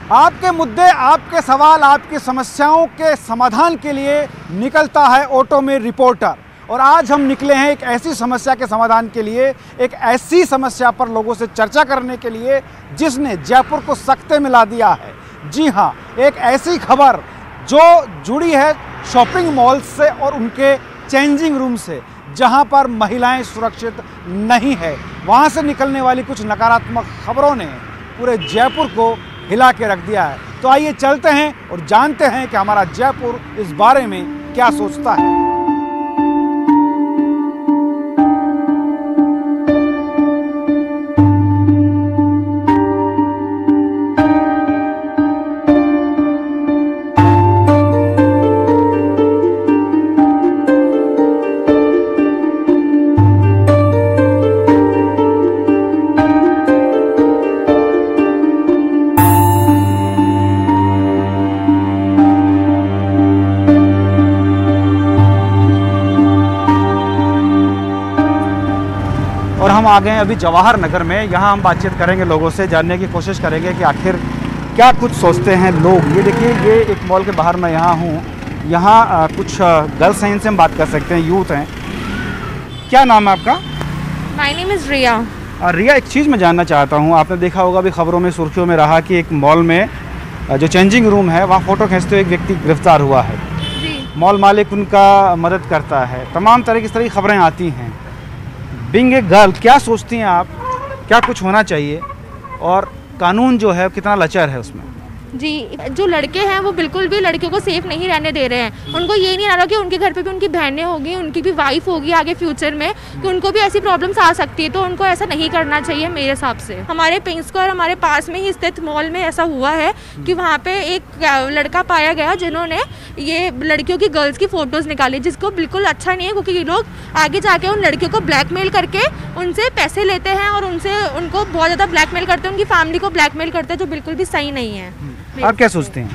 आपके मुद्दे, आपके सवाल, आपकी समस्याओं के समाधान के लिए निकलता है ऑटो में रिपोर्टर। और आज हम निकले हैं एक ऐसी समस्या के समाधान के लिए, एक ऐसी समस्या पर लोगों से चर्चा करने के लिए जिसने जयपुर को सकते मिला दिया है। जी हाँ, एक ऐसी खबर जो जुड़ी है शॉपिंग मॉल से और उनके चेंजिंग रूम से, जहां पर महिलाएं सुरक्षित नहीं है। वहां से निकलने वाली कुछ नकारात्मक खबरों ने पूरे जयपुर को हिला के रख दिया है। तो आइए चलते हैं और जानते हैं कि हमारा जयपुर इस बारे में क्या सोचता है। और हम आ गए हैं अभी जवाहर नगर में। यहाँ हम बातचीत करेंगे लोगों से, जानने की कोशिश करेंगे कि आखिर क्या कुछ सोचते हैं लोग। ये देखिए, ये एक मॉल के बाहर मैं यहाँ हूँ। यहाँ कुछ गर्ल्स हैं, इनसे हम बात कर सकते हैं, यूथ हैं। क्या नाम है आपका? माय नेम इज़ रिया। रिया, एक चीज़ मैं जानना चाहता हूँ। आपने देखा होगा अभी खबरों में, सुर्खियों में रहा कि एक मॉल में जो चेंजिंग रूम है वहाँ फ़ोटो खींचते हुए एक व्यक्ति गिरफ्तार हुआ है। जी। मॉल मालिक उनका मदद करता है, तमाम तरह की इस तरह की खबरें आती हैं। बीइंग ए गर्ल, क्या सोचती हैं आप, क्या कुछ होना चाहिए और कानून जो है कितना लचर है उसमें? जी, जो लड़के हैं वो बिल्कुल भी लड़कियों को सेफ नहीं रहने दे रहे हैं। उनको ये नहीं आ रहा कि उनके घर पे भी उनकी बहनें होगी, उनकी भी वाइफ होगी आगे फ्यूचर में, कि उनको भी ऐसी प्रॉब्लम्स आ सकती है। तो उनको ऐसा नहीं करना चाहिए मेरे हिसाब से। हमारे पिंक स्क्वायर, हमारे पास में ही स्थित मॉल में ऐसा हुआ है कि वहाँ पे एक लड़का पाया गया जिन्होंने ये लड़कियों की, गर्ल्स की फ़ोटोज़ निकाली, जिसको बिल्कुल अच्छा नहीं है, क्योंकि ये लोग आगे जाके उन लड़कियों को ब्लैकमेल करके उनसे पैसे लेते हैं और उनको बहुत ज़्यादा ब्लैकमेल करते हैं, उनकी फैमिली को ब्लैकमेल करते हैं, जो बिल्कुल भी सही नहीं है। आप क्या सोचते हैं?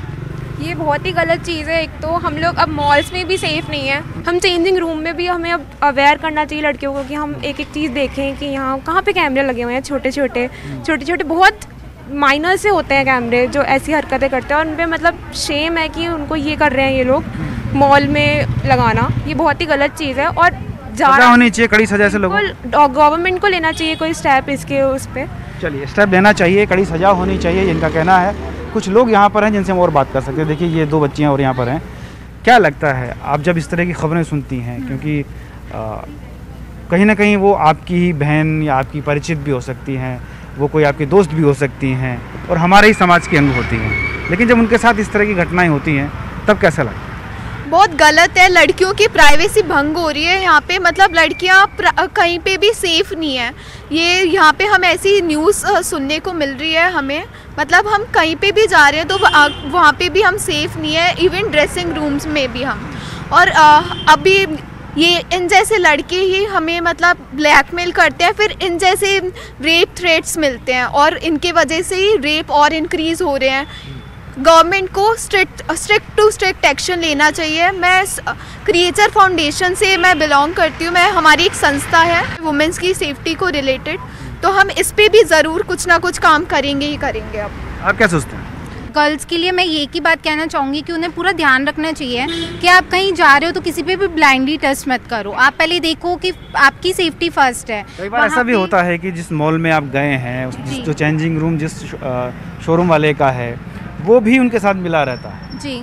ये बहुत ही गलत चीज़ है। एक तो हम लोग अब मॉल्स में भी सेफ़ नहीं है, हम चेंजिंग रूम में भी हमें अब अवेयर करना चाहिए लड़कियों को कि हम एक एक चीज़ देखें कि यहाँ कहाँ पे कैमरे लगे हुए हैं। छोटे छोटे बहुत माइनर से होते हैं कैमरे जो ऐसी हरकतें करते हैं, और उन पर मतलब शेम है कि उनको ये कर रहे हैं ये लोग मॉल में लगाना। ये बहुत ही गलत चीज़ है और सजा होनी चाहिए, कड़ी सजा से लोगों को, गवर्नमेंट को लेना चाहिए कोई स्टेप इसके उस पर। चलिए, स्टेप लेना चाहिए, कड़ी सजा होनी चाहिए, इनका कहना है। कुछ लोग यहाँ पर हैं जिनसे हम और बात कर सकते हैं। देखिए, ये दो बच्चियाँ और यहाँ पर हैं। क्या लगता है आप जब इस तरह की खबरें सुनती हैं, क्योंकि कहीं ना कहीं वो आपकी ही बहन या आपकी परिचित भी हो सकती हैं, वो कोई आपके दोस्त भी हो सकती हैं और हमारे ही समाज की अंग होती हैं, लेकिन जब उनके साथ इस तरह की घटनाएं होती हैं तब कैसा लगता है? बहुत गलत है। लड़कियों की प्राइवेसी भंग हो रही है यहाँ पे। मतलब लड़कियाँ कहीं पे भी सेफ़ नहीं है। ये यहाँ पे हम ऐसी न्यूज़ सुनने को मिल रही है हमें। मतलब हम कहीं पे भी जा रहे हैं तो वहाँ पे भी हम सेफ़ नहीं है, इवन ड्रेसिंग रूम्स में भी हम। और अभी ये इन जैसे लड़के ही हमें मतलब ब्लैकमेल करते हैं, फिर इन जैसे रेप थ्रेट्स मिलते हैं और इनके वजह से ही रेप और इंक्रीज़ हो रहे हैं। गवर्नमेंट को स्ट्रिक्ट एक्शन लेना चाहिए। मैं क्रिएचर फाउंडेशन से मैं बिलोंग करती हूँ। हमारी एक संस्था है वुमेंस की सेफ्टी को रिलेटेड, तो हम इस पे भी ज़रूर कुछ ना कुछ काम करेंगे ही करेंगे। अब आप क्या सोचते हैं? गर्ल्स के लिए मैं ये की बात कहना चाहूँगी कि उन्हें पूरा ध्यान रखना चाहिए कि आप कहीं जा रहे हो तो किसी पे भी ब्लाइंडली ट्रस्ट मत करो। आप पहले देखो कि आपकी सेफ्टी फर्स्ट है। कई बार ऐसा भी होता है कि जिस मॉल में आप गए हैं, जो चेंजिंग रूम जिस शोरूम वाले का है, वो भी उनके साथ मिला रहता है। जी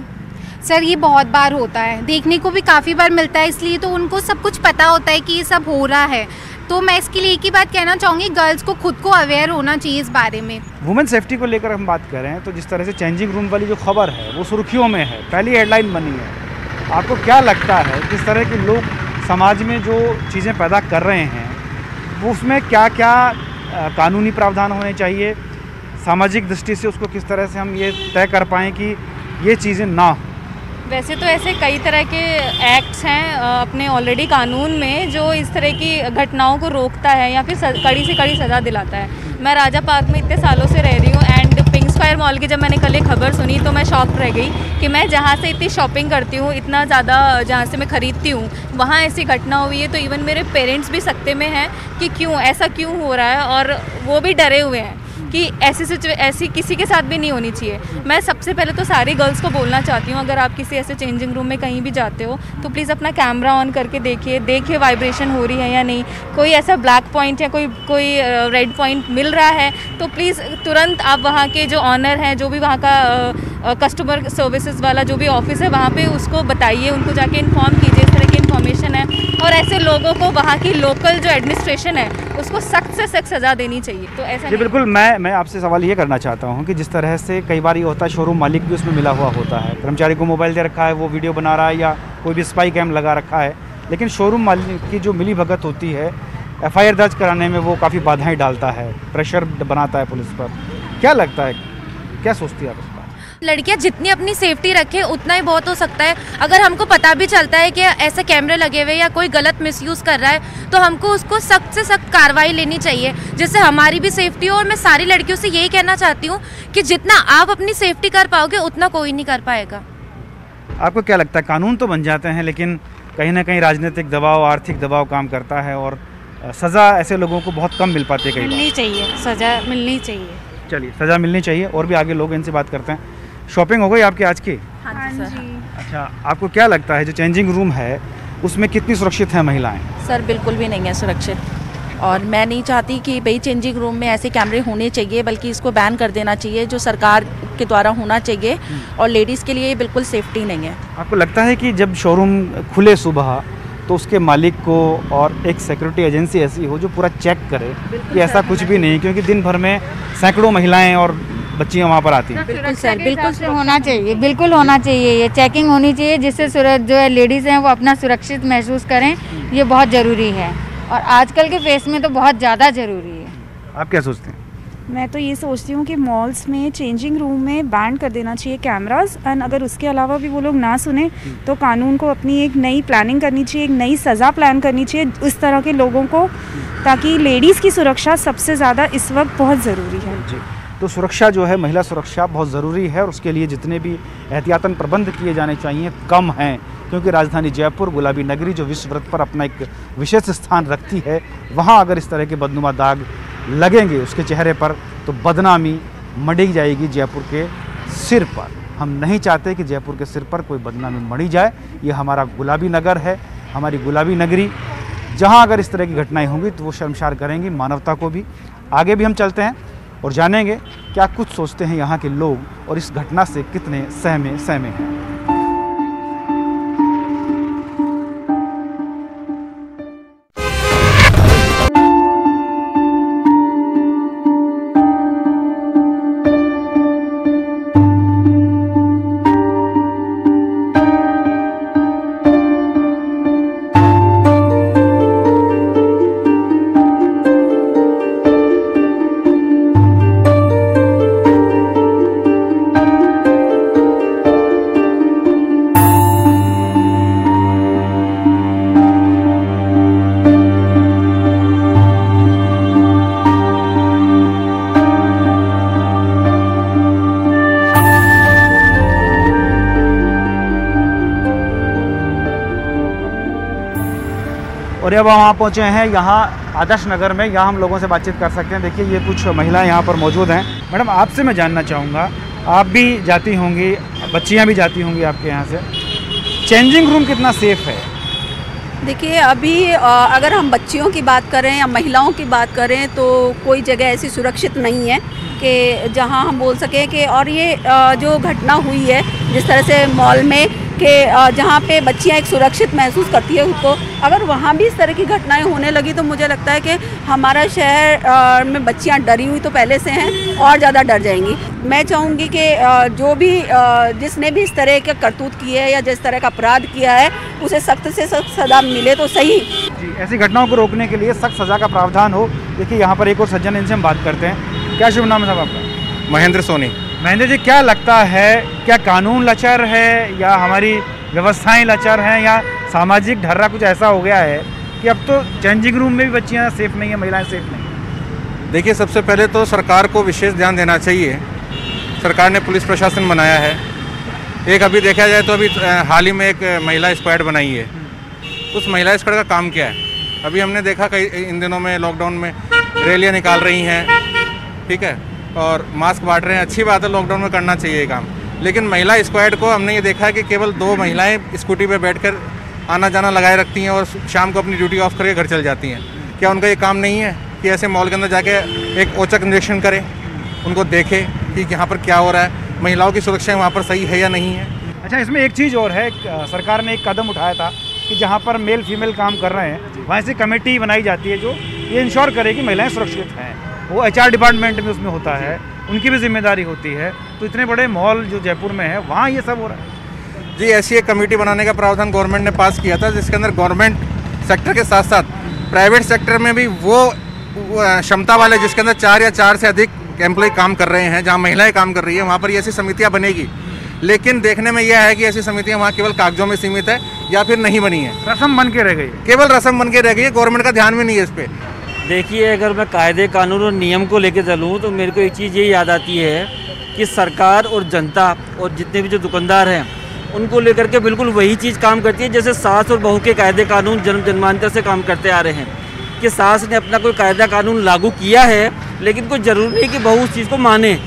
सर, ये बहुत बार होता है, देखने को भी काफ़ी बार मिलता है, इसलिए तो उनको सब कुछ पता होता है कि ये सब हो रहा है। तो मैं इसके लिए एक ही बात कहना चाहूँगी, गर्ल्स को खुद को अवेयर होना चाहिए इस बारे में। वुमेन सेफ्टी को लेकर हम बात कर रहे हैं, तो जिस तरह से चेंजिंग रूम वाली जो खबर है वो सुर्खियों में है, पहली हेडलाइन बनी है। आपको क्या लगता है किस तरह के लोग समाज में जो चीज़ें पैदा कर रहे हैं, वो उसमें क्या क्या कानूनी प्रावधान होने चाहिए, सामाजिक दृष्टि से उसको किस तरह से हम ये तय कर पाएँ कि ये चीज़ें ना? वैसे तो ऐसे कई तरह के एक्ट्स हैं अपने ऑलरेडी कानून में जो इस तरह की घटनाओं को रोकता है या फिर कड़ी से कड़ी सज़ा दिलाता है। मैं राजा पार्क में इतने सालों से रह रही हूँ एंड पिंक स्क्वायर मॉल की जब मैंने कल ये खबर सुनी तो मैं शॉक रह गई कि मैं जहाँ से इतनी शॉपिंग करती हूँ, इतना ज़्यादा जहाँ से मैं ख़रीदती हूँ, वहाँ ऐसी घटना हुई है। तो इवन मेरे पेरेंट्स भी सकते में हैं कि क्यों ऐसा क्यों हो रहा है और वो भी डरे हुए हैं। कि ऐसी किसी के साथ भी नहीं होनी चाहिए। मैं सबसे पहले तो सारी गर्ल्स को बोलना चाहती हूँ, अगर आप किसी ऐसे चेंजिंग रूम में कहीं भी जाते हो तो प्लीज़ अपना कैमरा ऑन करके देखिए वाइब्रेशन हो रही है या नहीं, कोई ऐसा ब्लैक पॉइंट या कोई रेड पॉइंट मिल रहा है तो प्लीज़ तुरंत आप वहाँ के जो ऑनर हैं, जो भी वहाँ का कस्टमर सर्विसेज वाला जो भी ऑफिस है वहाँ पे उसको बताइए, उनको जाके इन्फॉर्म कीजिए इस तरह की इन्फॉर्मेशन है। और ऐसे लोगों को वहाँ की लोकल जो एडमिनिस्ट्रेशन है उसको सख्त से सख्त सज़ा देनी चाहिए। तो ऐसा जी बिल्कुल, मैं आपसे सवाल ये करना चाहता हूँ कि जिस तरह से कई बार ये होता है शोरूम मालिक भी उसमें मिला हुआ होता है, कर्मचारी को मोबाइल दे रखा है, वो वीडियो बना रहा है या कोई भी स्पाई कैम लगा रखा है, लेकिन शोरूम मालिक की जो मिली भगत होती है FIR दर्ज कराने में वो काफ़ी बाधाएं डालता है, प्रेशर बनाता है पुलिस पर। क्या लगता है, क्या सोचती है आप इस पर? लड़कियां जितनी अपनी सेफ्टी रखें उतना ही बहुत हो सकता है। अगर हमको पता भी चलता है कि ऐसे कैमरे लगे हुए या कोई गलत मिसयूज़ कर रहा है तो हमको उसको सख्त से सख्त कार्रवाई लेनी चाहिए, जिससे हमारी भी सेफ्टी हो। और मैं सारी लड़कियों से यही कहना चाहती हूँ कि जितना आप अपनी सेफ्टी कर पाओगे उतना कोई नहीं कर पाएगा। आपको क्या लगता है, कानून तो बन जाते हैं लेकिन कहीं ना कहीं राजनीतिक दबाव, आर्थिक दबाव काम करता है और सज़ा ऐसे लोगों को बहुत कम मिल पाती है? कई बार मिलनी चाहिए, सज़ा मिलनी चाहिए। चलिए, सज़ा मिलनी चाहिए। और भी आगे लोग, इनसे बात करते हैं। शॉपिंग हो गई आपकी आज की? हाँ जी। अच्छा, आपको क्या लगता है जो चेंजिंग रूम है उसमें कितनी सुरक्षित हैं महिलाएं? सर बिल्कुल भी नहीं है सुरक्षित, और मैं नहीं चाहती कि भाई चेंजिंग रूम में ऐसे कैमरे होने चाहिए, बल्कि इसको बैन कर देना चाहिए, जो सरकार के द्वारा होना चाहिए। और लेडीज़ के लिए बिल्कुल सेफ्टी नहीं है। आपको लगता है कि जब शोरूम खुले सुबह तो उसके मालिक को और एक सिक्योरिटी एजेंसी ऐसी हो जो पूरा चेक करे कि ऐसा कुछ भी नहीं, क्योंकि दिन भर में सैकड़ों महिलाएं और बच्चियां वहाँ पर आती हैं? बिल्कुल सर, बिल्कुल होना चाहिए, बिल्कुल होना चाहिए। ये चेकिंग होनी चाहिए जिससे जो है लेडीज़ हैं वो अपना सुरक्षित महसूस करें, ये बहुत ज़रूरी है और आजकल के फेस में तो बहुत ज़्यादा ज़रूरी है। आप क्या सोचते हैं? मैं तो ये सोचती हूँ कि मॉल्स में चेंजिंग रूम में बैन कर देना चाहिए कैमरास, एंड अगर उसके अलावा भी वो लोग ना सुने तो कानून को अपनी एक नई प्लानिंग करनी चाहिए, एक नई सज़ा प्लान करनी चाहिए उस तरह के लोगों को, ताकि लेडीज़ की सुरक्षा सबसे ज़्यादा इस वक्त बहुत ज़रूरी है। जी, तो सुरक्षा जो है, महिला सुरक्षा बहुत ज़रूरी है और उसके लिए जितने भी एहतियातन प्रबंध किए जाने चाहिए कम हैं, क्योंकि राजधानी जयपुर गुलाबी नगरी जो विश्व वृत्त पर अपना एक विशेष स्थान रखती है, वहाँ अगर इस तरह के बदनुमा दाग लगेंगे उसके चेहरे पर तो बदनामी मढ़ी जाएगी जयपुर के सिर पर। हम नहीं चाहते कि जयपुर के सिर पर कोई बदनामी मढ़ी जाए। ये हमारा गुलाबी नगर है, हमारी गुलाबी नगरी, जहाँ अगर इस तरह की घटनाएं होंगी तो वो शर्मसार करेंगी मानवता को भी। आगे भी हम चलते हैं और जानेंगे क्या कुछ सोचते हैं यहाँ के लोग और इस घटना से कितने सहमे हैं। और अब हम वहाँ पहुँचे हैं यहाँ आदर्श नगर में, यहाँ हम लोगों से बातचीत कर सकते हैं। देखिए ये कुछ महिलाएं यहाँ पर मौजूद हैं। मैडम, आपसे मैं जानना चाहूँगा, आप भी जाती होंगी, बच्चियाँ भी जाती होंगी आपके यहाँ से, चेंजिंग रूम कितना सेफ़ है? देखिए अभी अगर हम बच्चियों की बात करें या महिलाओं की बात करें तो कोई जगह ऐसी सुरक्षित नहीं है कि जहां हम बोल सकें कि, और ये जो घटना हुई है जिस तरह से मॉल में कि जहाँ पे बच्चियाँ एक सुरक्षित महसूस करती है उसको, अगर वहाँ भी इस तरह की घटनाएं होने लगी तो मुझे लगता है कि हमारा शहर में बच्चियाँ डरी हुई तो पहले से हैं और ज़्यादा डर जाएंगी। मैं चाहूँगी कि जो भी जिसने भी इस तरह के करतूत किए है या जिस तरह का अपराध किया है उसे सख्त से सख्त सज़ा मिले तो सही। जी, ऐसी घटनाओं को रोकने के लिए सख्त सज़ा का प्रावधान हो। देखिए यहाँ पर एक और सज्जन, इनसे हम बात करते हैं। क्या शुभ नाम है साहब आपका? महेंद्र सोनी। महेंद्र जी, क्या लगता है, क्या कानून लाचार है या हमारी व्यवस्थाएं लाचार हैं या सामाजिक ढर्रा कुछ ऐसा हो गया है कि अब तो चेंजिंग रूम में भी बच्चियां सेफ नहीं है, महिलाएं सेफ नहीं? देखिए, सबसे पहले तो सरकार को विशेष ध्यान देना चाहिए। सरकार ने पुलिस प्रशासन बनाया है। एक अभी देखा जाए तो अभी हाल ही में एक महिला स्क्वाड बनाई है। उस महिला स्क्वाड का काम क्या है? अभी हमने देखा कई इन दिनों में लॉकडाउन में रैलियाँ निकाल रही हैं, ठीक है, और मास्क बांट रहे हैं, अच्छी बात है, लॉकडाउन में करना चाहिए ये काम। लेकिन महिला स्क्वाड को हमने ये देखा है कि केवल 2 महिलाएं स्कूटी पे बैठकर आना जाना लगाए रखती हैं और शाम को अपनी ड्यूटी ऑफ करके घर चल जाती हैं। क्या उनका ये काम नहीं है कि ऐसे मॉल के अंदर जाके एक औचक निरीक्षण करें, उनको देखें कि यहाँ पर क्या हो रहा है, महिलाओं की सुरक्षा वहाँ पर सही है या नहीं है। अच्छा, इसमें एक चीज़ और है, सरकार ने एक कदम उठाया था कि जहाँ पर मेल फीमेल काम कर रहे हैं वहाँ से कमेटी बनाई जाती है जो ये इंश्योर करे कि महिलाएं सुरक्षित हैं। वो HR डिपार्टमेंट में उसमें होता है, उनकी भी जिम्मेदारी होती है। तो इतने बड़े मॉल जो जयपुर में है वहाँ ये सब हो रहा है। जी, ऐसी एक कमेटी बनाने का प्रावधान गवर्नमेंट ने पास किया था, जिसके अंदर गवर्नमेंट सेक्टर के साथ साथ प्राइवेट सेक्टर में भी वो क्षमता वाले जिसके अंदर 4 या 4 से अधिक एम्प्लॉय काम कर रहे हैं, जहाँ महिलाएं काम कर रही है, वहाँ पर ऐसी समितियाँ बनेगी। लेकिन देखने में यह है कि ऐसी समितियाँ वहाँ केवल कागजों में सीमित है या फिर नहीं बनी है, रस्म बन के रह गई, केवल रस्म बन के रह गई है। गवर्नमेंट का ध्यान भी नहीं है इस पर। देखिए, अगर मैं कायदे कानून और नियम को लेकर चलूँ तो मेरे को एक चीज़ ये याद आती है कि सरकार और जनता और जितने भी जो दुकानदार हैं उनको लेकर के बिल्कुल वही चीज़ काम करती है जैसे सास और बहू के कायदे कानून जन्म जन्मांतर से काम करते आ रहे हैं कि सास ने अपना कोई कायदा कानून लागू किया है, लेकिन कोई ज़रूरी नहीं कि बहू उस चीज़ को माने।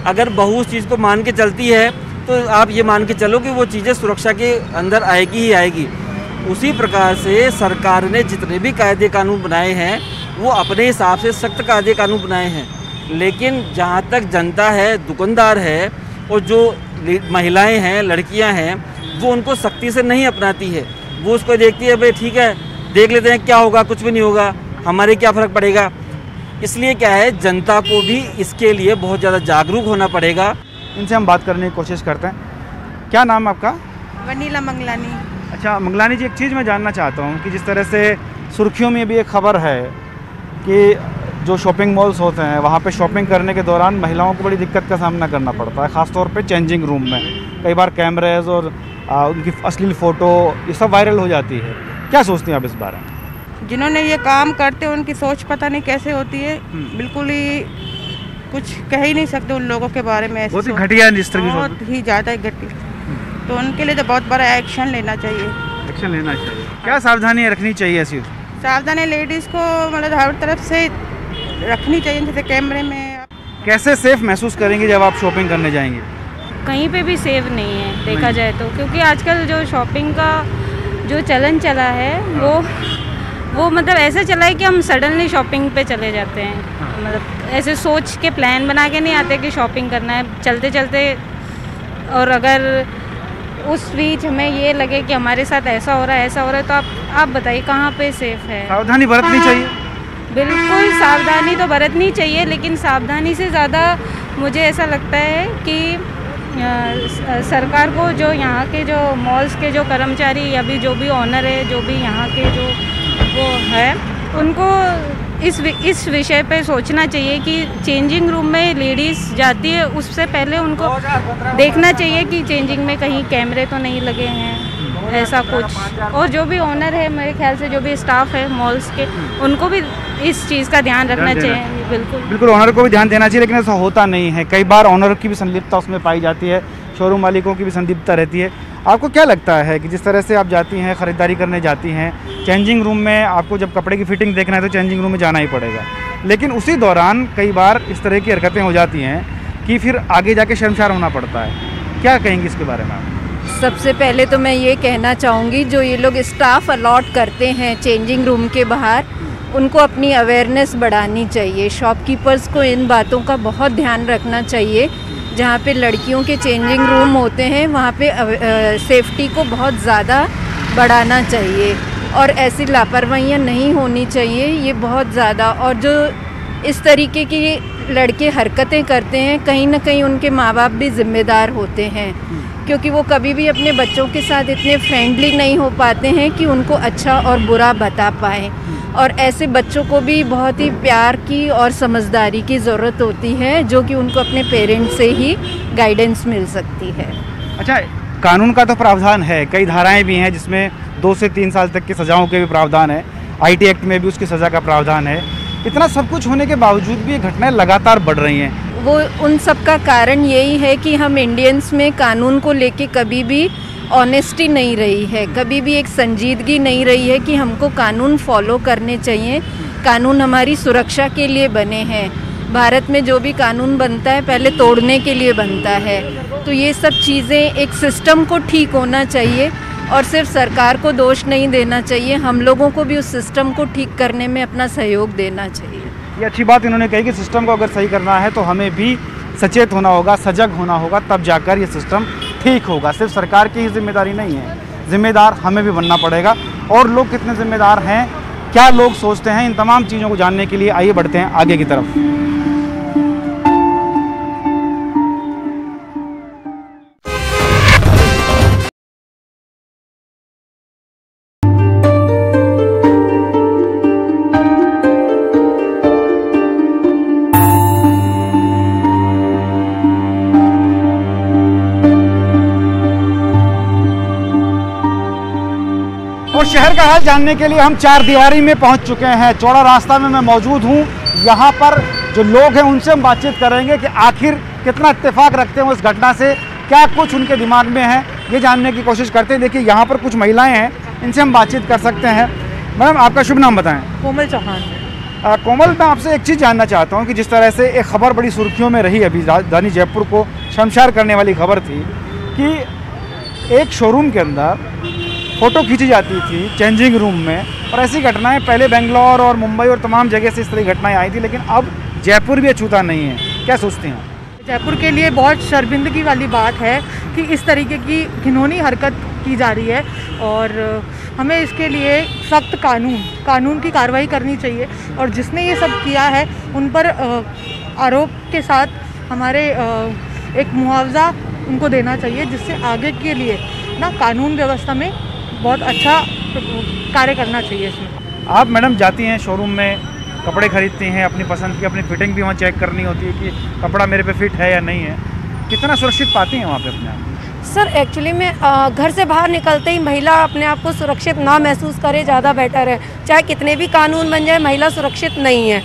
अगर बहू उस चीज़ को मान के चलती है तो आप ये मान के चलो कि वो चीज़ें सुरक्षा के अंदर आएगी ही आएगी। उसी प्रकार से सरकार ने जितने भी कायदे कानून बनाए हैं वो अपने हिसाब से सख्त कायदे कानून बनाए हैं, लेकिन जहाँ तक जनता है, दुकानदार है और जो महिलाएं हैं, लड़कियां हैं, वो उनको सख्ती से नहीं अपनाती है। वो उसको देखती है, भाई ठीक है देख लेते हैं क्या होगा, कुछ भी नहीं होगा, हमारे क्या फ़र्क पड़ेगा। इसलिए क्या है, जनता को भी इसके लिए बहुत ज़्यादा जागरूक होना पड़ेगा। इनसे हम बात करने की कोशिश करते हैं। क्या नाम है आपका? वनीला मंगलानी। अच्छा मंगलानी जी, एक चीज़ मैं जानना चाहता हूँ कि जिस तरह से सुर्खियों में भी एक खबर है कि जो शॉपिंग मॉल्स होते हैं वहाँ पे शॉपिंग करने के दौरान महिलाओं को बड़ी दिक्कत का सामना करना पड़ता है, ख़ासतौर पे चेंजिंग रूम में। कई बार कैमरेज और उनकी अश्लील फ़ोटो ये सब वायरल हो जाती है। क्या सोचती हैं आप इस बारे में? जिन्होंने ये काम करते हैं उनकी सोच पता नहीं कैसे होती है, बिल्कुल ही कुछ कह ही नहीं सकते उन लोगों के बारे में। बहुत ही घटिया जिस तरह की बहुत ही ज़्यादा घटिया, तो उनके लिए तो बहुत बड़ा एक्शन लेना चाहिए। एक्शन लेना चाहिए। क्या सावधानियाँ रखनी चाहिए ऐसी? सावधानी लेडीज़ को मतलब हर तरफ से रखनी चाहिए, जैसे कैमरे में। कैसे सेफ महसूस करेंगे जब आप शॉपिंग करने जाएंगे? कहीं पे भी सेफ नहीं है देखा जाए तो, क्योंकि आजकल जो शॉपिंग का जो चलन चला है वो मतलब ऐसे चला है कि हम सडनली शॉपिंग पे चले जाते हैं। मतलब ऐसे सोच के प्लान बना के नहीं आते कि शॉपिंग करना है, चलते चलते। और अगर उस बीच हमें ये लगे कि हमारे साथ ऐसा हो रहा है तो आप बताइए कहाँ पे सेफ है? सावधानी बरतनी चाहिए। बिल्कुल सावधानी तो बरतनी चाहिए, लेकिन सावधानी से ज़्यादा मुझे ऐसा लगता है कि सरकार को जो यहाँ के जो मॉल्स के जो कर्मचारी या भी जो भी ऑनर है, जो भी यहाँ के जो वो है, उनको इस विषय पे सोचना चाहिए कि चेंजिंग रूम में लेडीज़ जाती है उससे पहले उनको देखना चाहिए कि चेंजिंग में कहीं कैमरे तो नहीं लगे हैं, ऐसा कुछ। और जो भी ओनर है, मेरे ख्याल से जो भी स्टाफ है मॉल्स के, उनको भी इस चीज़ का ध्यान रखना चाहिए। बिल्कुल ओनर को भी ध्यान देना चाहिए, लेकिन ऐसा होता नहीं है। कई बार ओनर की भी संलिप्तता उसमें पाई जाती है, शोरूम मालिकों की भी संलिप्तता रहती है। आपको क्या लगता है कि जिस तरह से आप जाती हैं, ख़रीदारी करने जाती हैं, चेंजिंग रूम में आपको जब कपड़े की फिटिंग देखना है तो चेंजिंग रूम में जाना ही पड़ेगा, लेकिन उसी दौरान कई बार इस तरह की हरकतें हो जाती हैं कि फिर आगे जाके शर्मसार होना पड़ता है। क्या कहेंगी इसके बारे में आप? सबसे पहले तो मैं ये कहना चाहूँगी, जो ये लोग स्टाफ अलॉट करते हैं चेंजिंग रूम के बाहर, उनको अपनी अवेयरनेस बढ़ानी चाहिए। शॉपकीपर्स को इन बातों का बहुत ध्यान रखना चाहिए। जहाँ पे लड़कियों के चेंजिंग रूम होते हैं वहाँ पे सेफ्टी को बहुत ज़्यादा बढ़ाना चाहिए और ऐसी लापरवाहियाँ नहीं होनी चाहिए, ये बहुत ज़्यादा। और जो इस तरीके की लड़के हरकतें करते हैं, कहीं ना कहीं उनके माँ बाप भी ज़िम्मेदार होते हैं, क्योंकि वो कभी भी अपने बच्चों के साथ इतने फ्रेंडली नहीं हो पाते हैं कि उनको अच्छा और बुरा बता पाएँ। और ऐसे बच्चों को भी बहुत ही प्यार की और समझदारी की ज़रूरत होती है, जो कि उनको अपने पेरेंट्स से ही गाइडेंस मिल सकती है। अच्छा, कानून का तो प्रावधान है, कई धाराएं भी हैं जिसमें 2 से 3 साल तक की सज़ाओं के भी प्रावधान है, IT एक्ट में भी उसकी सज़ा का प्रावधान है। इतना सब कुछ होने के बावजूद भी ये घटनाएं लगातार बढ़ रही हैं। वो उन सब का कारण यही है कि हम इंडियंस में कानून को लेके कभी भी ऑनेस्टी नहीं रही है, कभी भी एक संजीदगी नहीं रही है कि हमको कानून फॉलो करने चाहिए। कानून हमारी सुरक्षा के लिए बने हैं, भारत में जो भी कानून बनता है पहले तोड़ने के लिए बनता है, तो ये सब चीज़ें एक सिस्टम को ठीक होना चाहिए और सिर्फ सरकार को दोष नहीं देना चाहिए, हम लोगों को भी उस सिस्टम को ठीक करने में अपना सहयोग देना चाहिए। ये अच्छी बात इन्होंने कही कि सिस्टम को अगर सही करना है तो हमें भी सचेत होना होगा, सजग होना होगा, तब जाकर ये सिस्टम ठीक होगा। सिर्फ सरकार की ही जिम्मेदारी नहीं है, जिम्मेदार हमें भी बनना पड़ेगा। और लोग कितने जिम्मेदार हैं, क्या लोग सोचते हैं, इन तमाम चीज़ों को जानने के लिए आइए बढ़ते हैं आगे की तरफ। और शहर का हाल जानने के लिए हम चार दीवारी में पहुंच चुके हैं। चौड़ा रास्ता में मैं मौजूद हूं। यहां पर जो लोग हैं उनसे हम बातचीत करेंगे कि आखिर कितना इत्तेफाक रखते हैं उस घटना से, क्या कुछ उनके दिमाग में है, ये जानने की कोशिश करते हैं। देखिए यहाँ पर कुछ महिलाएं हैं, इनसे हम बातचीत कर सकते हैं। मैडम, आपका शुभ नाम बताएं। कोमल चौहान। कोमल, मैं आपसे एक चीज़ जानना चाहता हूँ कि जिस तरह से एक खबर बड़ी सुर्खियों में रही, अभी राजधानी जयपुर को शर्मसार करने वाली खबर थी कि एक शोरूम के अंदर फ़ोटो खींची जाती थी चेंजिंग रूम में, और ऐसी घटनाएं पहले बेंगलोर और मुंबई और तमाम जगह से इस तरह की घटनाएं आई थी, लेकिन अब जयपुर भी अछूता नहीं है। क्या सोचते हैं? जयपुर के लिए बहुत शर्मिंदगी वाली बात है कि इस तरीके की घिनौनी हरकत की जा रही है और हमें इसके लिए सख्त कानून की कार्रवाई करनी चाहिए। और जिसने ये सब किया है उन पर आरोप के साथ हमारे एक मुआवजा उनको देना चाहिए, जिससे आगे के लिए ना कानून व्यवस्था में बहुत अच्छा कार्य करना चाहिए इसमें। आप मैडम जाती हैं शोरूम में, कपड़े खरीदती हैं अपनी पसंद की, अपनी फिटिंग भी वहाँ चेक करनी होती है कि कपड़ा मेरे पे फिट है या नहीं है, कितना सुरक्षित पाती हैं वहाँ पे अपने आप? सर एक्चुअली में घर से बाहर निकलते ही महिला अपने आप को सुरक्षित ना महसूस करे ज़्यादा बेटर है। चाहे कितने भी कानून बन जाए, महिला सुरक्षित नहीं है।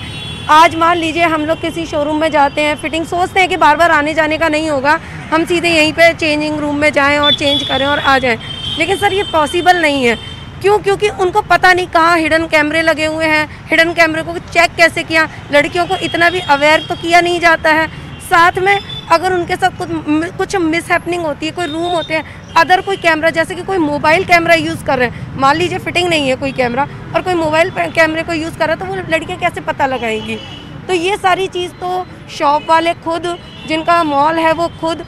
आज मान लीजिए हम लोग किसी शोरूम में जाते हैं, फिटिंग सोचते हैं कि बार बार आने जाने का नहीं होगा, हम सीधे यहीं पे चेंजिंग रूम में जाएं और चेंज करें और आ जाएं, लेकिन सर ये पॉसिबल नहीं है। क्यों? क्योंकि उनको पता नहीं कहाँ हिडन कैमरे लगे हुए हैं, हिडन कैमरे को चेक कैसे किया, लड़कियों को इतना भी अवेयर तो किया नहीं जाता है। साथ में अगर उनके साथ कुछ मिसहैपनिंग होती है, कोई रूम होते हैं अदर कोई कैमरा, जैसे कि कोई मोबाइल कैमरा यूज़ कर रहे हैं, मान लीजिए फिटिंग नहीं है कोई कैमरा और कोई मोबाइल कैमरे को यूज़ कर रहा है, तो वो लड़कियाँ कैसे पता लगाएंगी? तो ये सारी चीज़ तो शॉप वाले खुद, जिनका मॉल है वो खुद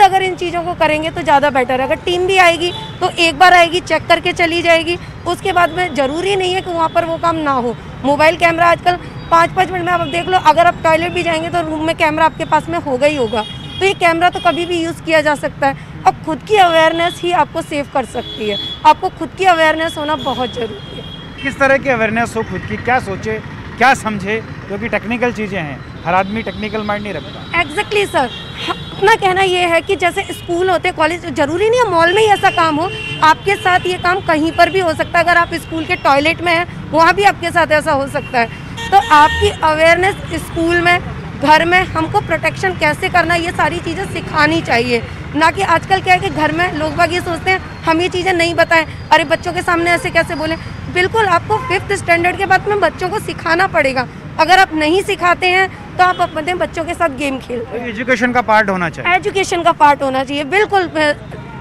अगर इन चीज़ों को करेंगे तो ज़्यादा बेटर है। अगर टीम भी आएगी तो एक बार आएगी, चेक करके चली जाएगी, उसके बाद में ज़रूरी नहीं है कि वहाँ पर वो काम ना हो। मोबाइल कैमरा आजकल 5-5 मिनट में आप देख लो, अगर आप टॉयलेट भी जाएंगे तो रूम में कैमरा आपके पास में होगा ही होगा। तो ये कैमरा तो कभी भी यूज़ किया जा सकता है। अब खुद की अवेयरनेस ही आपको सेव कर सकती है, आपको खुद की अवेयरनेस होना बहुत ज़रूरी है। किस तरह की अवेयरनेस हो खुद की, क्या सोचे, क्या समझे, क्योंकि टेक्निकल चीज़ें हैं, हर आदमी टेक्निकल माइंड नहीं रखता। एग्जैक्टली सर, अपना कहना ये है कि जैसे स्कूल होते, कॉलेज, ज़रूरी नहीं है मॉल में ही ऐसा काम हो, आपके साथ ये काम कहीं पर भी हो सकता है। अगर आप स्कूल के टॉयलेट में हैं, वहाँ भी आपके साथ ऐसा हो सकता है। तो आपकी अवेयरनेस स्कूल में, घर में हमको प्रोटेक्शन कैसे करना, ये सारी चीज़ें सिखानी चाहिए। ना कि आजकल क्या है कि घर में लोग बाग ये सोचते हैं हम ये चीज़ें नहीं बताएं, अरे बच्चों के सामने ऐसे कैसे बोलें। बिल्कुल, आपको 5th स्टैंडर्ड के बाद में बच्चों को सिखाना पड़ेगा। अगर आप नहीं सिखाते हैं तो आप अपने बच्चों के साथ गेम खेल रहे हैं। एजुकेशन का पार्ट होना चाहिए। एजुकेशन का पार्ट होना चाहिए, बिल्कुल।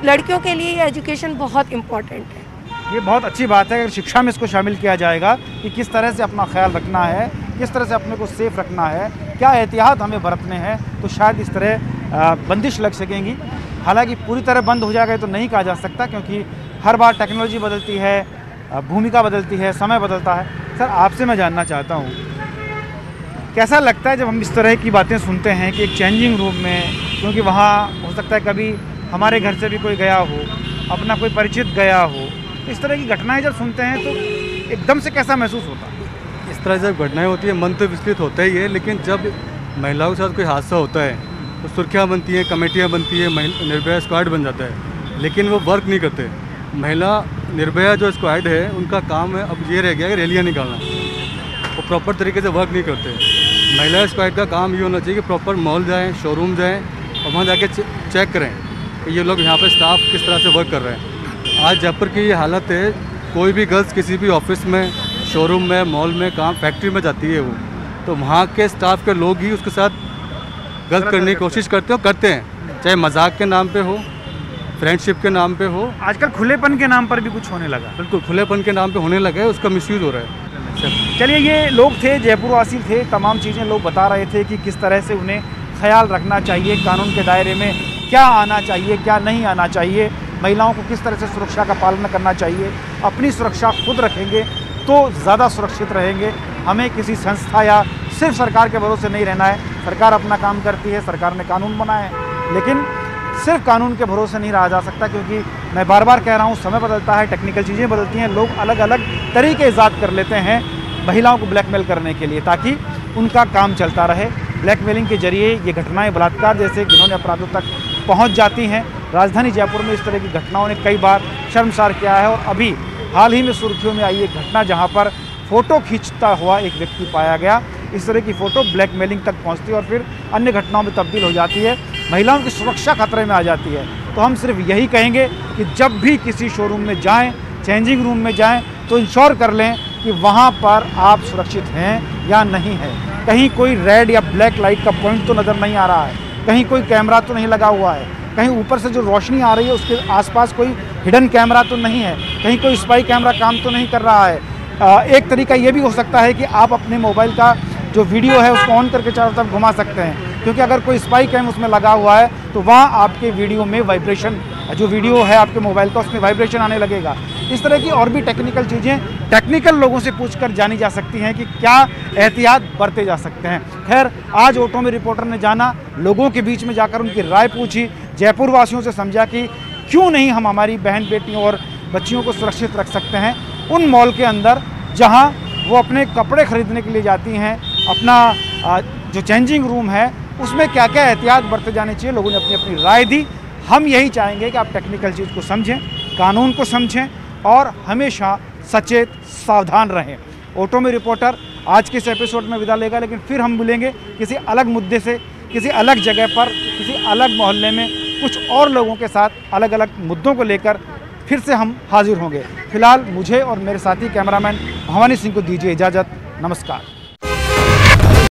लड़कियों के लिए एजुकेशन बहुत इम्पोर्टेंट है। ये बहुत अच्छी बात है अगर शिक्षा में इसको शामिल किया जाएगा कि किस तरह से अपना ख्याल रखना है, किस तरह से अपने को सेफ रखना है, क्या एहतियात हमें बरतने हैं, तो शायद इस तरह बंदिश लग सकेंगी। हालांकि पूरी तरह बंद हो जाएगा तो नहीं कहा जा सकता, क्योंकि हर बार टेक्नोलॉजी बदलती है, भूमिका बदलती है, समय बदलता है। सर, आपसे मैं जानना चाहता हूँ, कैसा लगता है जब हम इस तरह की बातें सुनते हैं कि एक चेंजिंग रूम में, क्योंकि वहाँ हो सकता है कभी हमारे घर से भी कोई गया हो, अपना कोई परिचित गया हो, इस तरह की घटनाएं जब सुनते हैं तो एकदम से कैसा महसूस होता है? इस तरह जब घटनाएं होती है मन तो विचलित होता ही है, लेकिन जब महिलाओं के साथ कोई हादसा होता है तो सुर्खियाँ बनती हैं, कमेटियाँ बनती हैं, निर्भया स्क्वाड बन जाता है, लेकिन वो वर्क नहीं करते। महिला निर्भया जो स्क्वाड है उनका काम है अब ये रह गया कि रैलियाँ निकालना, वो प्रॉपर तरीके से वर्क नहीं करते। महिला स्क्वाड का काम ये होना चाहिए कि प्रॉपर मॉल जाएँ, शोरूम जाएँ और वहाँ जाके चेक करें कि ये लोग यहाँ पर स्टाफ किस तरह से वर्क कर रहे हैं। आज जयपुर की ये हालत है, कोई भी गर्ल्स किसी भी ऑफिस में, शोरूम में, मॉल में काम, फैक्ट्री में जाती है वो, तो वहाँ के स्टाफ के लोग ही उसके साथ गलत करने की कोशिश करते हैं, चाहे मजाक के नाम पे हो, फ्रेंडशिप के नाम पे हो। आजकल खुलेपन के नाम पर भी कुछ होने लगा। बिल्कुल खुलेपन के नाम पे होने लगा है, उसका मिसयूज़ हो रहा है। चलिए, ये लोग थे, जयपुर वासी थे, तमाम चीज़ें लोग बता रहे थे कि किस तरह से उन्हें ख्याल रखना चाहिए, कानून के दायरे में क्या आना चाहिए, क्या नहीं आना चाहिए, महिलाओं को किस तरह से सुरक्षा का पालन करना चाहिए। अपनी सुरक्षा खुद रखेंगे तो ज़्यादा सुरक्षित रहेंगे। हमें किसी संस्था या सिर्फ सरकार के भरोसे नहीं रहना है। सरकार अपना काम करती है, सरकार ने कानून बनाए हैं, लेकिन सिर्फ कानून के भरोसे नहीं रहा जा सकता, क्योंकि मैं बार बार कह रहा हूँ, समय बदलता है, टेक्निकल चीज़ें बदलती हैं, लोग अलग अलग तरीके ईजाद कर लेते हैं महिलाओं को ब्लैकमेल करने के लिए, ताकि उनका काम चलता रहे। ब्लैकमेलिंग के जरिए ये घटनाएं बलात्कार जैसे घिनौने अपराधों तक पहुंच जाती हैं। राजधानी जयपुर में इस तरह की घटनाओं ने कई बार शर्मसार किया है, और अभी हाल ही में सुर्खियों में आई एक घटना जहां पर फ़ोटो खींचता हुआ एक व्यक्ति पाया गया। इस तरह की फ़ोटो ब्लैकमेलिंग तक पहुंचती है और फिर अन्य घटनाओं में तब्दील हो जाती है, महिलाओं की सुरक्षा खतरे में आ जाती है। तो हम सिर्फ यही कहेंगे कि जब भी किसी शोरूम में जाएं, चेंजिंग रूम में जाएं, तो इंश्योर कर लें कि वहाँ पर आप सुरक्षित हैं या नहीं है। कहीं कोई रेड या ब्लैक लाइट का पॉइंट तो नज़र नहीं आ रहा है, कहीं कोई कैमरा तो नहीं लगा हुआ है, कहीं ऊपर से जो रोशनी आ रही है उसके आसपास कोई हिडन कैमरा तो नहीं है, कहीं कोई स्पाई कैमरा काम तो नहीं कर रहा है। एक तरीका ये भी हो सकता है कि आप अपने मोबाइल का जो वीडियो है उसको ऑन करके चारों तरफ घुमा सकते हैं, क्योंकि अगर कोई स्पाई कैम उसमें लगा हुआ है तो वहाँ आपके वीडियो में वाइब्रेशन, जो वीडियो है आपके मोबाइल का, उसमें वाइब्रेशन आने लगेगा। इस तरह की और भी टेक्निकल चीज़ें टेक्निकल लोगों से पूछकर जानी जा सकती हैं कि क्या एहतियात बरते जा सकते हैं। खैर, आज ऑटो में रिपोर्टर ने जाना, लोगों के बीच में जाकर उनकी राय पूछी, जयपुर वासियों से समझा कि क्यों नहीं हम हमारी बहन बेटियों और बच्चियों को सुरक्षित रख सकते हैं उन मॉल के अंदर जहां वो अपने कपड़े खरीदने के लिए जाती हैं। अपना जो चेंजिंग रूम है उसमें क्या क्या एहतियात बरते जाने चाहिए, लोगों ने अपनी अपनी राय दी। हम यही चाहेंगे कि आप टेक्निकल चीज़ को समझें, कानून को समझें और हमेशा सचेत सावधान रहें। ऑटो में रिपोर्टर आज के इस एपिसोड में विदा लेगा, लेकिन फिर हम मिलेंगे किसी अलग मुद्दे से, किसी अलग जगह पर, किसी अलग मोहल्ले में, कुछ और लोगों के साथ अलग अलग मुद्दों को लेकर फिर से हम हाजिर होंगे। फिलहाल मुझे और मेरे साथी कैमरामैन भवानी सिंह को दीजिए इजाज़त। नमस्कार।